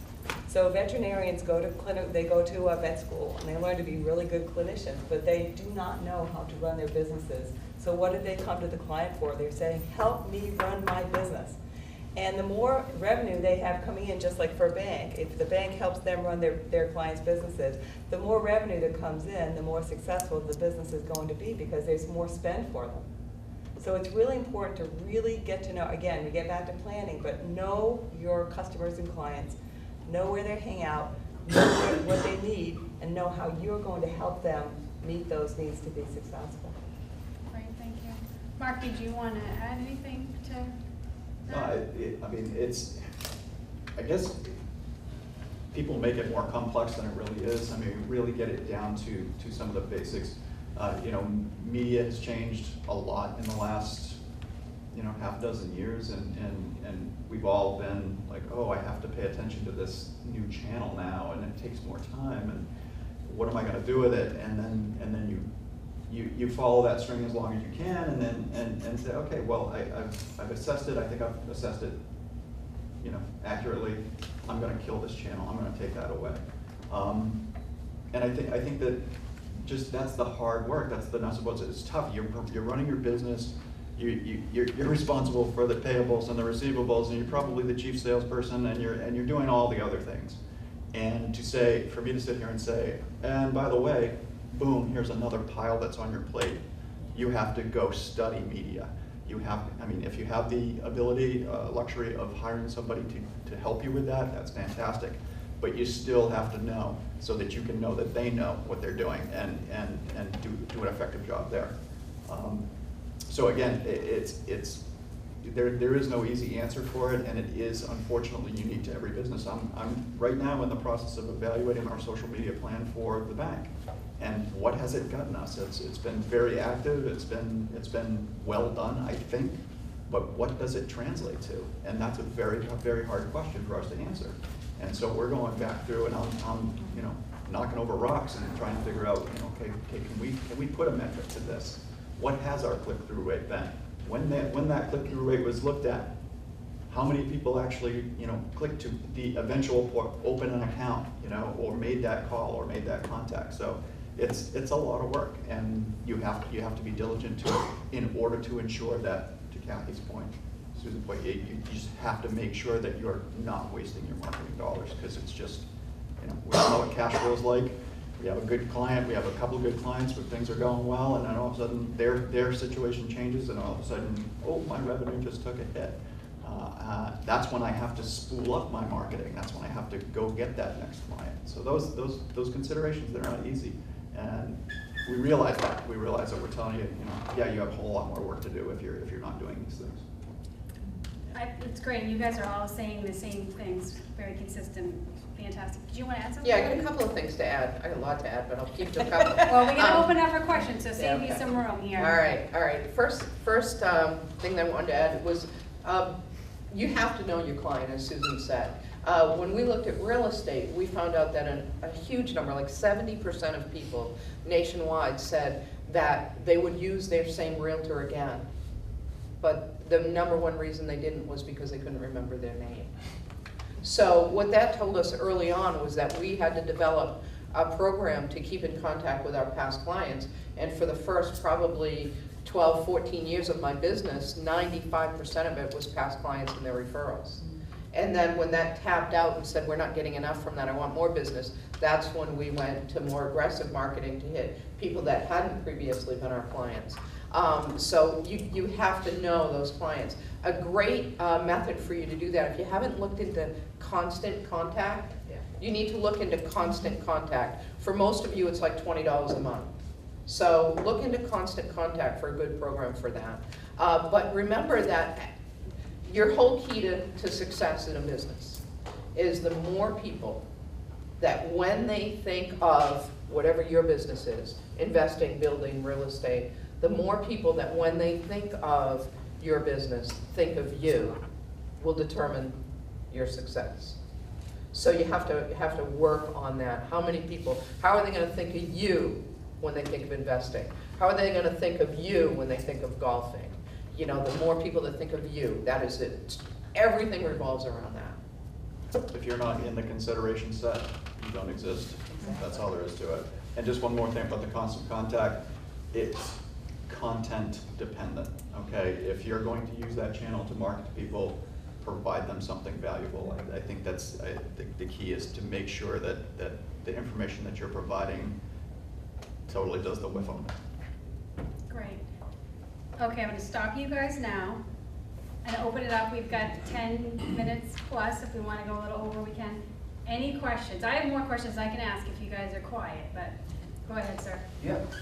So veterinarians go to a vet school and they learn to be really good clinicians, but they do not know how to run their businesses. So what did they come to the client for? They're saying, help me run my business. And the more revenue they have coming in, just like for a bank, if the bank helps them run their clients' businesses, the more revenue that comes in, the more successful the business is going to be, because there's more spend for them. So it's really important to really get to know, again, we get back to planning, but know your customers and clients, know where they hang out, know what they need, and know how you're going to help them meet those needs to be successful. Great, thank you. Mark, did you want to add anything to that? I mean, I guess people make it more complex than it really is. I mean, really get it down to some of the basics. Media has changed a lot in the last, half dozen years, and we've all been like, oh, I have to pay attention to this new channel now, and it takes more time, and what am I going to do with it? And then you follow that string as long as you can, and say, okay, well, I've assessed it. I think I've assessed it, accurately. I'm going to kill this channel. I'm going to take that away. And I think that just, that's the hard work, that's the nuts and bolts. It's tough, you're running your business, you're responsible for the payables and the receivables, and you're probably the chief salesperson, and you're doing all the other things. And for me to sit here and say, and by the way, boom, here's another pile that's on your plate. You have to go study media. If you have the ability, luxury of hiring somebody to help you with that, that's fantastic. But you still have to know, so that you can know that they know what they're doing and do an effective job there. So again, there is no easy answer for it, and it is unfortunately unique to every business. I'm right now in the process of evaluating our social media plan for the bank. And what has it gotten us? It's been very active, it's been well done, I think, but what does it translate to? And that's a very hard question for us to answer. And so we're going back through, and I'm knocking over rocks and trying to figure out, okay, can we put a metric to this? What has our click-through rate been? When that click-through rate was looked at, how many people actually clicked to the eventual open an account, or made that call or made that contact? So it's a lot of work, and you have to be diligent to it in order to ensure that, to Kathy's point, Susan's point, you just have to make sure that you're not wasting your marketing dollars, because it's just, we all know what cash flow is like. We have a good client, we have a couple of good clients where things are going well, and then all of a sudden their situation changes, and all of a sudden, oh, my revenue just took a hit. That's when I have to spool up my marketing. That's when I have to go get that next client. So those considerations, they're not easy. And we realize that. We realize that we're telling you, yeah, you have a whole lot more work to do if you're not doing these things. It's great. You guys are all saying the same things, very consistent, fantastic. Did you want to add something? Yeah, I got a couple of things to add. I got a lot to add, but I'll keep to a couple. Well, we're going to open up for questions, so save okay. you some room here. All right. First thing that I wanted to add was you have to know your client, as Susan said. When we looked at real estate, we found out that a huge number, like 70% of people nationwide, said that they would use their same realtor again. But the number one reason they didn't was because they couldn't remember their name. So what that told us early on was that we had to develop a program to keep in contact with our past clients. And for the first probably 12, 14 years of my business, 95% of it was past clients and their referrals. And then when that tapped out and said, we're not getting enough from that, I want more business, that's when we went to more aggressive marketing to hit people that hadn't previously been our clients. So you have to know those clients. A great method for you to do that, if you haven't looked into constant contact, you need to look into constant contact. For most of you, it's like $20 a month. So look into constant contact for a good program for that. But remember that your whole key to success in a business is the more people that when they think of whatever your business is, investing, building, real estate, the more people that when they think of your business, think of you, will determine your success. So you have to work on that. How many people, how are they going to think of you when they think of investing? How are they going to think of you when they think of golfing? The more people that think of you, that is it. Everything revolves around that. If you're not in the consideration set, you don't exist. That's all there is to it. And just one more thing about the constant contact, it's content dependent, okay? If you're going to use that channel to market to people, provide them something valuable. I think that's the key is to make sure that the information that you're providing totally does the whiff on it. Great. Okay, I'm going to stop you guys now and open it up. We've got 10 minutes plus. If we want to go a little over, we can. Any questions? I have more questions I can ask if you guys are quiet, but go ahead, sir. Yep,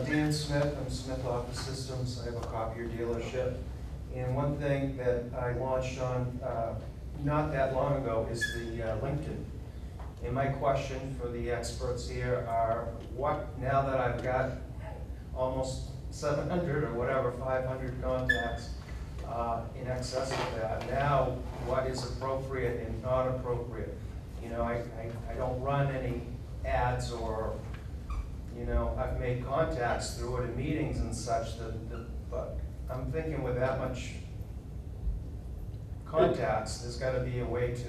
Dan Smith, I'm Smith Office Systems. I have a copier dealership. And one thing that I launched on not that long ago is the LinkedIn. And my question for the experts here are, now that I've got almost 700 or whatever, 500 contacts in excess of that, now what is appropriate and not appropriate? I don't run any ads or, I've made contacts through it in meetings and such, but I'm thinking with that much contacts, there's got to be a way to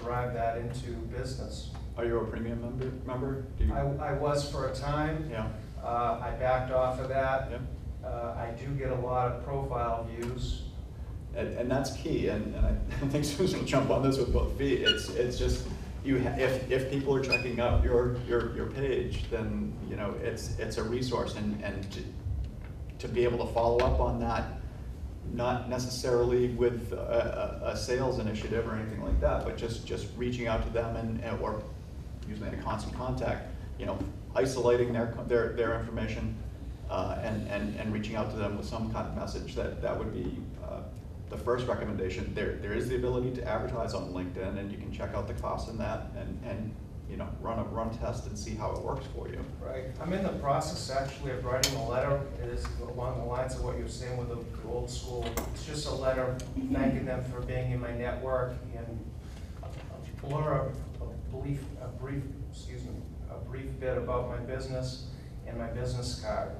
drive that into business. Are you a premium member? Do you? I was for a time. Yeah. I backed off of that. Yeah. I do get a lot of profile views. And that's key, and I think Susan will jump on this with both feet. It's just, if people are checking out your page, then, you know, it's a resource, and to be able to follow up on that, not necessarily with a sales initiative or anything like that, but just reaching out to them and or usually in a constant contact, you know, isolating their information, and reaching out to them with some kind of message that would be the first recommendation. There is the ability to advertise on LinkedIn, and you can check out the costs in that, and you know, run a test and see how it works for you. Right. I'm in the process actually of writing a letter. It is along the lines of what you're saying with the old school. It's just a letter thanking them for being in my network, and a blurb, a brief bit about my business and my business card.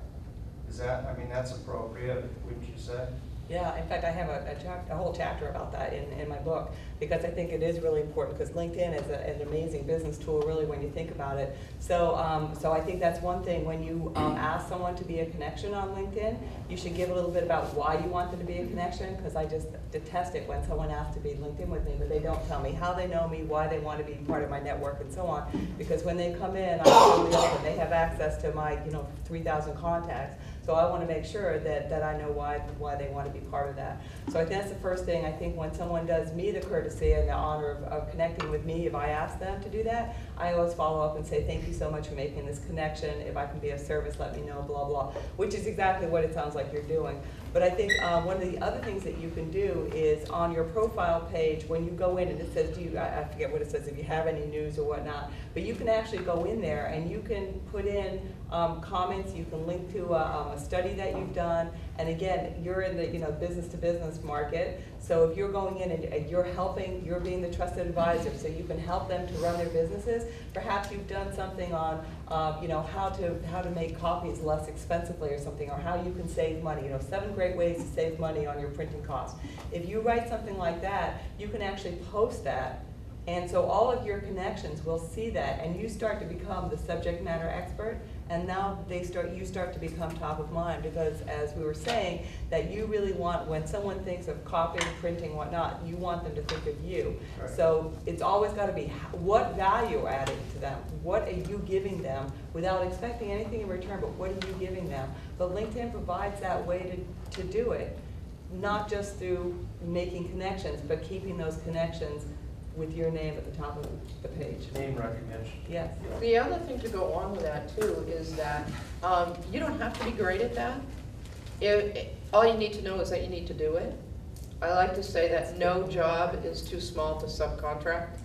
Is that, I mean, that's appropriate, wouldn't you say? Yeah, in fact, I have a whole chapter about that in my book, because I think it is really important, because LinkedIn is an amazing business tool, really, when you think about it. So, so I think that's one thing. When you ask someone to be a connection on LinkedIn, you should give a little bit about why you want them to be a connection, because I just detest it when someone asks to be LinkedIn with me, but they don't tell me how they know me, why they want to be part of my network, and so on. Because when they come in, I'm totally open. They have access to my, 3,000 contacts. So I want to make sure that I know why they want to be part of that. So I think that's the first thing. I think when someone does me the courtesy and the honor of connecting with me, if I ask them to do that, I always follow up and say, thank you so much for making this connection. If I can be of service, let me know, blah, blah, which is exactly what it sounds like you're doing. But I think one of the other things that you can do is on your profile page, when you go in and it says, I forget what it says, if you have any news or whatnot, but you can actually go in there and you can put in comments, you can link to a study that you've done, and again, you're in the business to business market, so if you're going in and you're helping, you're being the trusted advisor, so you can help them to run their businesses. Perhaps you've done something on how to make copies less expensively or something, or how you can save money, 7 great ways to save money on your printing costs. If you write something like that, you can actually post that. And so all of your connections will see that, and you start to become the subject matter expert, and now you start to become top of mind, because as we were saying, that you really want, when someone thinks of copying, printing, whatnot, you want them to think of you. Right. So it's always got to be, what value adding to them? What are you giving them without expecting anything in return, but what are you giving them? But LinkedIn provides that way to do it, not just through making connections, but keeping those connections with your name at the top of the page. Name recognition. Yes. The other thing to go on with that too is that you don't have to be great at that. All you need to know is that you need to do it. I like to say that no job is too small to subcontract.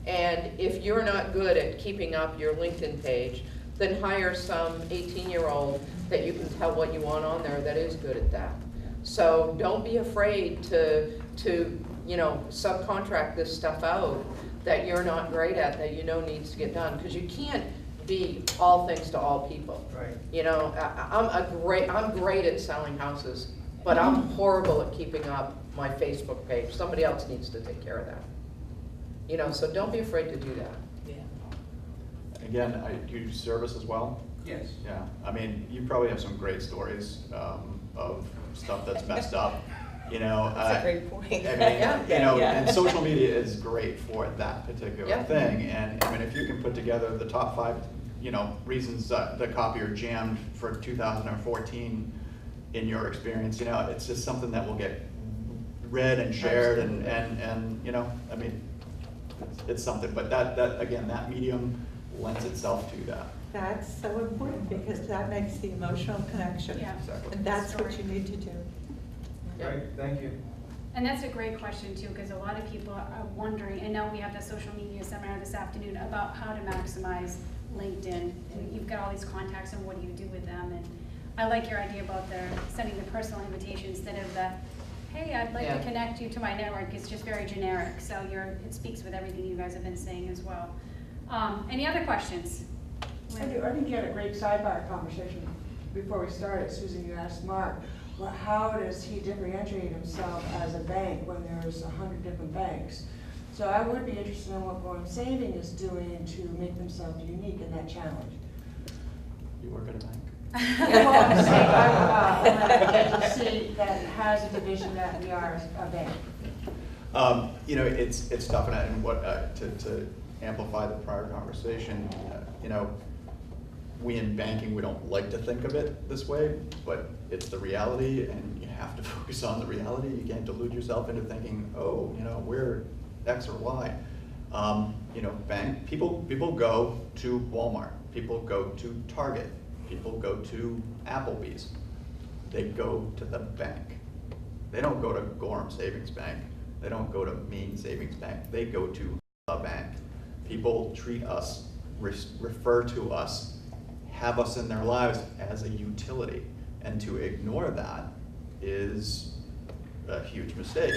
And if you're not good at keeping up your LinkedIn page, then hire some 18-year-old that you can tell what you want on there that is good at that. So don't be afraid to subcontract this stuff out that you're not great at, that needs to get done, because you can't be all things to all people. Right. I'm great at selling houses, but I'm horrible at keeping up my Facebook page. Somebody else needs to take care of that. So don't be afraid to do that. Yeah. Again, do you do service as well? Yes. Yeah, I mean, you probably have some great stories of stuff that's messed up. That's a great point. I mean, Yeah. and social media is great for that particular Yeah. thing. And I mean, if you can put together the top 5, reasons the copier jammed for 2014 in your experience, it's just something that will get read and shared, and I mean, it's something. But that medium lends itself to that. That's so important, because that makes the emotional connection. Yeah. Exactly. And that's what you need to do. Great, thank you. And that's a great question too, because a lot of people are wondering, and now we have the social media seminar this afternoon about how to maximize LinkedIn. And you've got all these contacts, and what do you do with them? And I like your idea about sending the personal invitation instead of the, hey, I'd like to connect you to my network. It's just very generic. So it speaks with everything you guys have been saying as well. Any other questions? I think you had a great sidebar conversation before we started. Susan, you asked Mark, well, how does he differentiate himself as a bank when there's 100 different banks? So I would be interested in what Gorham Saving is doing to make themselves unique in that challenge. You work at a bank? Well, I'm saying I'm an agency that has a division that we are a bank. You know, it's tough, and what to amplify the prior conversation, you know, we in banking, we don't like to think of it this way, but it's the reality, and you have to focus on the reality. You can't delude yourself into thinking, oh, you know, we're X or Y. You know, people go to Walmart, people go to Target, people go to Applebee's. They go to the bank. They don't go to Gorham Savings Bank. They don't go to Maine Savings Bank. They go to the bank. People treat us, refer to us, have us in their lives as a utility. And to ignore that is a huge mistake.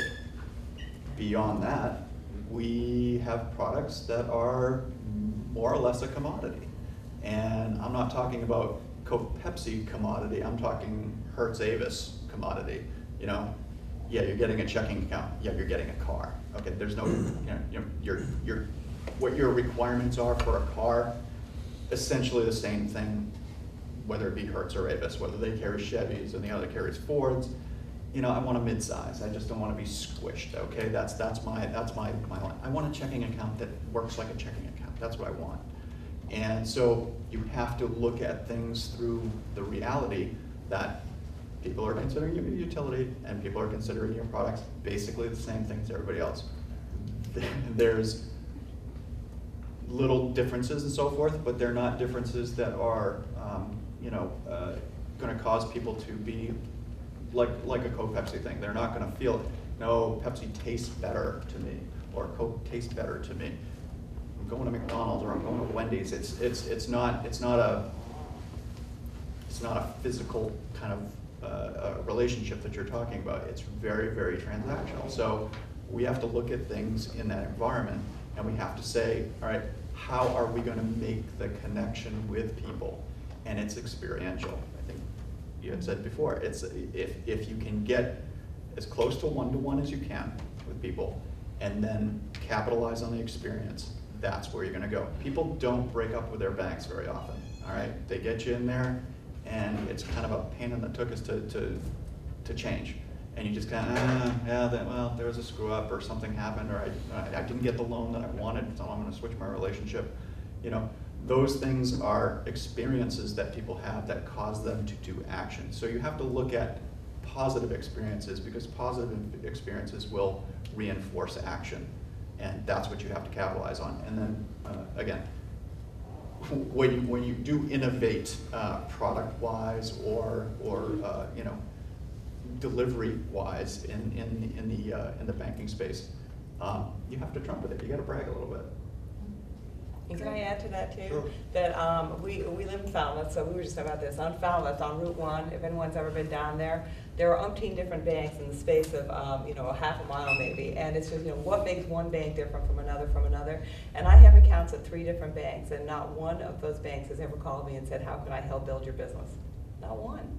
Beyond that, we have products that are more or less a commodity. And I'm not talking about Coke Pepsi commodity, I'm talking Hertz Avis commodity. You know, yeah, you're getting a checking account, yeah, you're getting a car. Okay, there's no, what your requirements are for a car, essentially the same thing, whether it be Hertz or Avis, whether they carry Chevys and the other carries Fords. You know, I want a mid-size. I just don't want to be squished. Okay, that's my line. I want a checking account that works like a checking account. That's what I want. And so you have to look at things through the reality that people are considering you a utility and people are considering your products basically the same thing as everybody else. There's little differences and so forth, but they're not differences that are, going to cause people to be like a Coke Pepsi thing. They're not going to feel, no, Pepsi tastes better to me, or Coke tastes better to me. I'm going to McDonald's or I'm going to Wendy's. It's not a physical kind of relationship that you're talking about. It's very, very transactional. So we have to look at things in that environment, and we have to say, all right, how are we going to make the connection with people? And it's experiential. I think you had said before, it's if you can get as close to one-to-one as you can with people, and then capitalize on the experience, that's where you're going to go. People don't break up with their banks very often. All right, they get you in there, and it's kind of a pain in the tuchus to change. And you just kind of, there was a screw up or something happened, or I didn't get the loan that I wanted, so I'm going to switch my relationship. You know, those things are experiences that people have that cause them to do action. So you have to look at positive experiences, because positive experiences will reinforce action, and that's what you have to capitalize on. And then again, when you do innovate product-wise or delivery-wise in the banking space, you have to trumpet it. You got to brag a little bit. And can I add to that too? Sure. That we live in Falmouth, so we were just talking about this. On Falmouth, on Route 1, if anyone's ever been down there, there are umpteen different banks in the space of a half a mile maybe. And it's just, what makes one bank different from another. And I have accounts at 3 different banks, and not one of those banks has ever called me and said, how can I help build your business? Not one.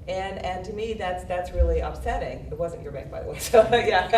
And to me, that's really upsetting. It wasn't your bank, by the way. So yeah,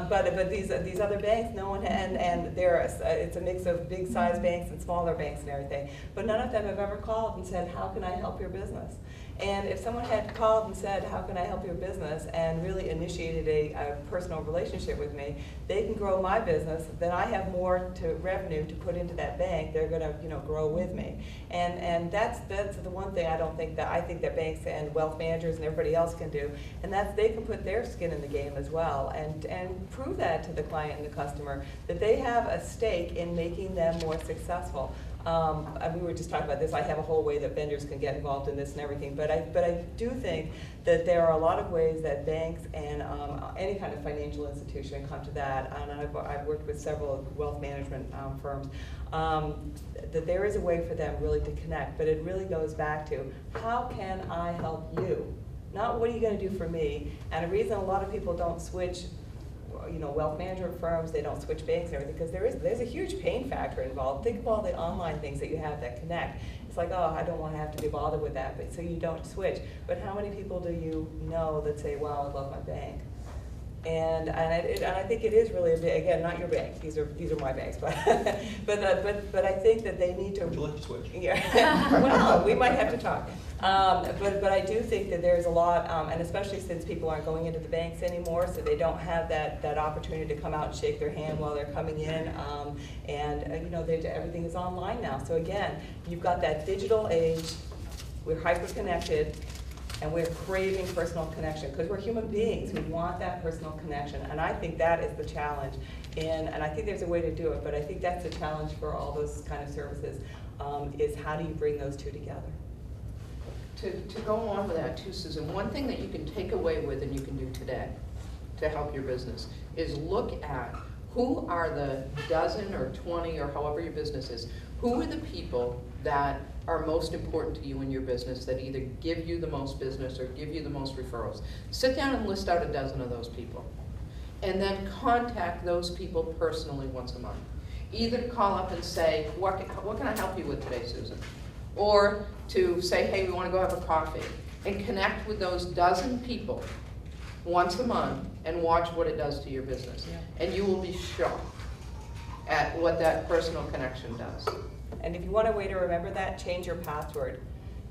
but these other banks, no one, and it's a mix of big size banks and smaller banks and everything. But none of them have ever called and said, how can I help your business? And if someone had called and said, how can I help your business, and really initiated a personal relationship with me, they can grow my business, then I have more revenue to put into that bank. They're going to grow with me. And that's the one thing I think that banks and wealth managers and everybody else can do, and that's they can put their skin in the game as well, and prove that to the client and the customer, that they have a stake in making them more successful. And we were just talking about this. I have a whole way that vendors can get involved in this and everything, but I do think that there are a lot of ways that banks and any kind of financial institution come to that. And I've worked with several wealth management firms. That there is a way for them really to connect, but it really goes back to, how can I help you? Not what are you going to do for me? And the reason a lot of people don't switch wealth management firms, they don't switch banks and everything, because there's a huge pain factor involved. Think of all the online things that you have that connect. It's like, oh, I don't want to have to be bothered with that, but so you don't switch. But how many people do you know that say, wow, I love my bank? And I think it is really a big, again, not your bags, these are my bags, but but I think that they need to. Would you like to switch? Yeah, well, we might have to talk. But I do think that there's a lot, and especially since people aren't going into the banks anymore, so they don't have that opportunity to come out and shake their hand while they're coming in. And you know, everything is online now. So again, you've got that digital age, we're hyper-connected, and we're craving personal connection, because we're human beings. We want that personal connection, and I think that is the challenge. And I think there's a way to do it, but I think that's the challenge for all those kind of services, is how do you bring those two together? To go on with that too, Susan, one thing that you can take away with and you can do today to help your business is look at who are the dozen or 20 or however your business is, who are the people that are most important to you in your business that either give you the most business or give you the most referrals. Sit down and list out a dozen of those people. And then contact those people personally once a month. Either to call up and say, what can I help you with today, Susan? Or to say, hey, we want to go have a coffee. And connect with those dozen people once a month and watch what it does to your business. Yeah. And you will be shocked at what that personal connection does. And if you want a way to remember that, change your password.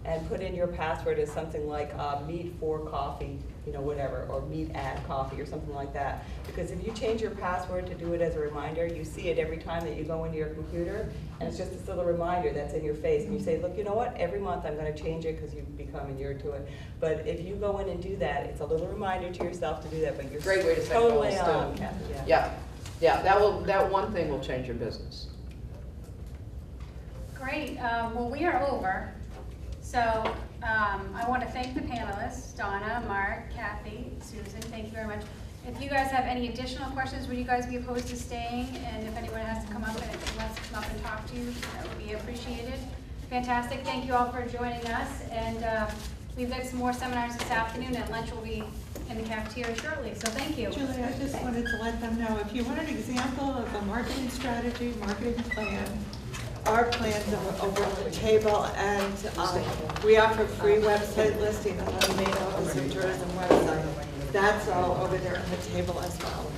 And put in your password as something like meet for coffee, you know, whatever, or meet at coffee or something like that. Because if you change your password to do it as a reminder, you see it every time that you go into your computer, and it's just this little reminder that's in your face. And you say, look, you know what, every month I'm going to change it because you've become inured to it. But if you go in and do that, it's a little reminder to yourself to do that, but you're great way to set totally goals on. too. Yeah. Yeah, that one thing will change your business. Great, well, we are over. So I want to thank the panelists, Donna, Mark, Kathy, Susan, thank you very much. If you guys have any additional questions, would you guys be opposed to staying? And if anyone has to come up and wants to come up and talk to you, that would be appreciated. Fantastic, thank you all for joining us. And we've got some more seminars this afternoon, and lunch will be in the cafeteria shortly, so thank you. Julie, I just wanted to let them know, if you want an example of a marketing strategy, marketing plan, our plans are over on the table, and we offer free website listing on the main Office of Tourism website. That's all over there on the table as well.